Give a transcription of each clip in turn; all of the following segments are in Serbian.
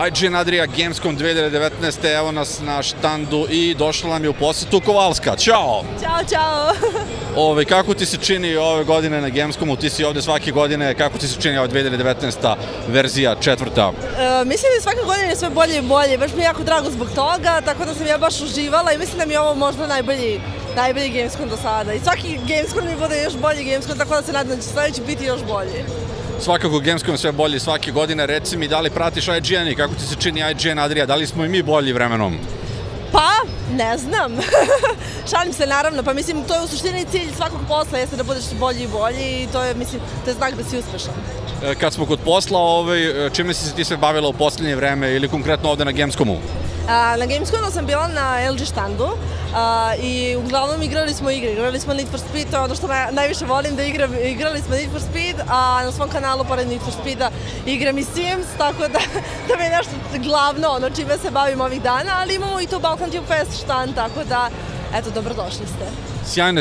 IGN Adria Gamescom 2019. Evo nas na štandu i došla nam je u posjetu Kovalska. Ćao! Ćao, čao! Kako ti se čini ove godine na Gamescomu? Ti si ovde svake godine. Kako ti se čini ova 2019. verzija, četvrta? Mislim da svake godine je sve bolje i bolje. Baš mi je jako drago zbog toga, tako da sam ja baš uživala i mislim da mi je ovo možda najbolji Gamescom do sada. I svaki Gamescom mi bude još bolji Gamescom, tako da se nadam da će sledeći biti još bolji. Svakako Gamescom sve bolji svake godine. Reci mi, da li pratiš IGN i kako ti se čini IGN Adria? Da li smo i mi bolji vremenom? Pa, ne znam. Šalim se naravno, pa mislim to je u suštini cilj svakog posla, jeste da budeš bolji i bolji i to je, mislim, to je znak da si uspešan. Kad smo kod posla, čime si se ti sve bavila u posljednje vreme ili konkretno ovde na Gamescomu? Na Gamescomu sam bila na LG štandu i uglavnom igrali smo igre. Igrali smo Need for Speed, to je ono što najviše volim da igram. Igrali smo Need for Speed, a na svom kanalu pored Need for Speeda igram i Sims, tako da mi je nešto glavno ono čime se bavim ovih dana, ali imamo i tu Balkan Tube Fest štand, tako da, eto, dobrodošli ste.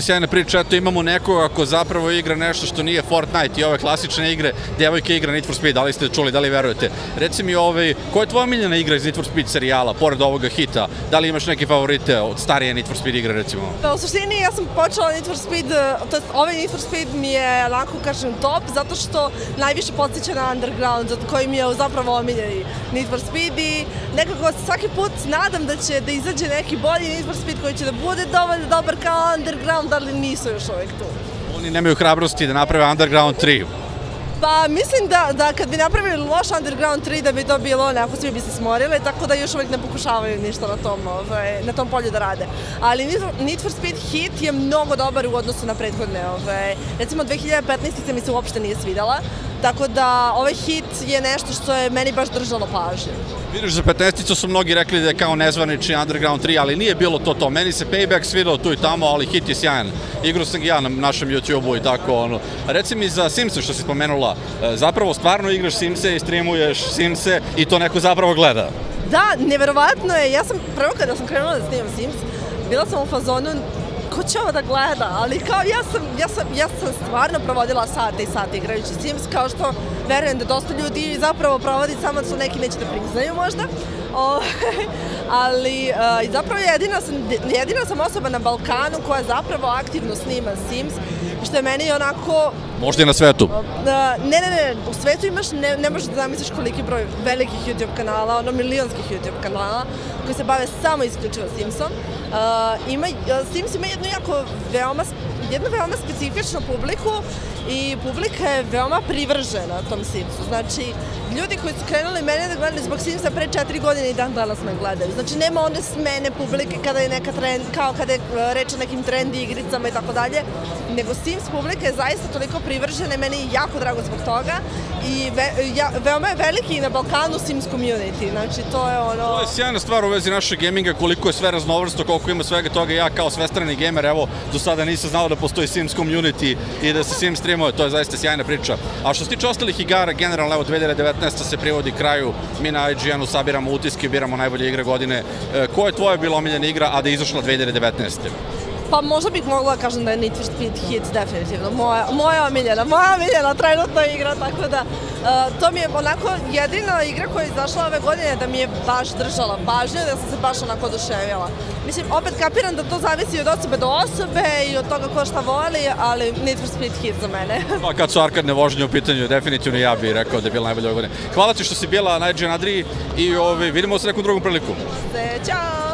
Sjajna priča, eto imamo nekoga ko zapravo igra nešto što nije Fortnite i ove klasične igre, devojke igra Need for Speed, da li ste čuli, da li verujete? Reci mi, koja je tvoja omiljena igra iz Need for Speed serijala, pored ovoga hita? Da li imaš neke favorite od starije Need for Speed igre, recimo? Pa u suštini ja sam počela Need for Speed, to jest ovaj Need for Speed mi je, onako kažem, top, zato što najviše podsjeća na Underground, koji mi je zapravo omiljeni Need for Speed i nekako svaki put nadam da će da izađe neki bolji Need for Speed koji će da bude dovoljno dobar kao Underground, ali nisu još uvek tu. Oni nemaju hrabrosti da naprave Underground 3. Pa mislim da kad bi napravili loš Underground 3 da bi to bilo onako, svi bi se smorili, tako da još uvek ne pokušavaju ništa na tom polju da rade. Ali Need for Speed hit je mnogo dobar u odnosu na prethodne. Recimo 2015. mi se uopšte nije svidela, tako da ovaj hit je nešto što je meni baš držalo pažnju. Vidiš, za 15-icu su mnogi rekli da je kao nezvanični Underground 3, ali nije bilo to. Meni se Payback svidao tu i tamo, ali hit je sjajan. Igrao sam ga ja na našem YouTube-u i tako. Reci mi za Simse što si spomenula, zapravo stvarno igraš Simse i streamuješ Simse i to neko zapravo gleda? Da, neverovatno je. Ja sam prvo kada sam krenula da snimam Sims, bila sam u fazonu ko će ovo da gleda, ali kao ja sam stvarno provodila sate i sate igrajući Sims, kao što verujem da dosta ljudi zapravo provodi, samo da su neki neće da priznaju možda, ali zapravo jedina sam osoba na Balkanu koja zapravo aktivno snima Sims, što je meni onako... Možda i na svetu? Ne, u svetu imaš, ne možeš da zamisliš koliki broj velikih YouTube kanala, milionskih YouTube kanala koji se bave samo isključivo Simsom. Sims ima jednu veoma specifičnu publiku i publika je veoma privržena tom Simsu. Znači, ljudi koji su krenuli mene da gledali zbog Simsa pre 4 godine i dan danas me gledaju. Znači, nema one smene publike kada je neka trend, kao kada je reč o nekim trendi igricama i tako dalje, nego Sims publika je zaista toliko privržena i meni je jako drago zbog toga i veoma je veliki na Balkanu Sims community, znači to je ono... To je sjajna stvar u vezi našeg gaminga, koliko je sve raznovrsto, koliko ima svega toga. Ja kao svestrani gamer, evo, do sada nisam znao da postoji Sims community i da se Sims streamuje, to je zaista sjajna priča. A što se tiče ostalih igara, generalno, evo, 2019. se privodi kraju, mi na IGN-u sabiramo utiske, biramo najbolje igre godine. Koja je tvoja bila omiljena igra, a da je izašla 2019. Pa možda bih mogla da kažem da je Need for Speed hit, definitivno. Moja omiljena trenutna igra, tako da to mi je onako jedina igra koja je izašla ove godine da mi je baš držala pažnju, da sam se baš onako oduševila. Mislim, opet kapiram da to zavisi od osobe do osobe i od toga ko šta voli, ali Need for Speed hit za mene. Pa kad su arkadne vožnje u pitanju, definitivno ja bih rekao da je bila najbolja ove godine. Hvala ti što si bila na IGN Adriji i vidimo se nekom drugom priliku. Ćao!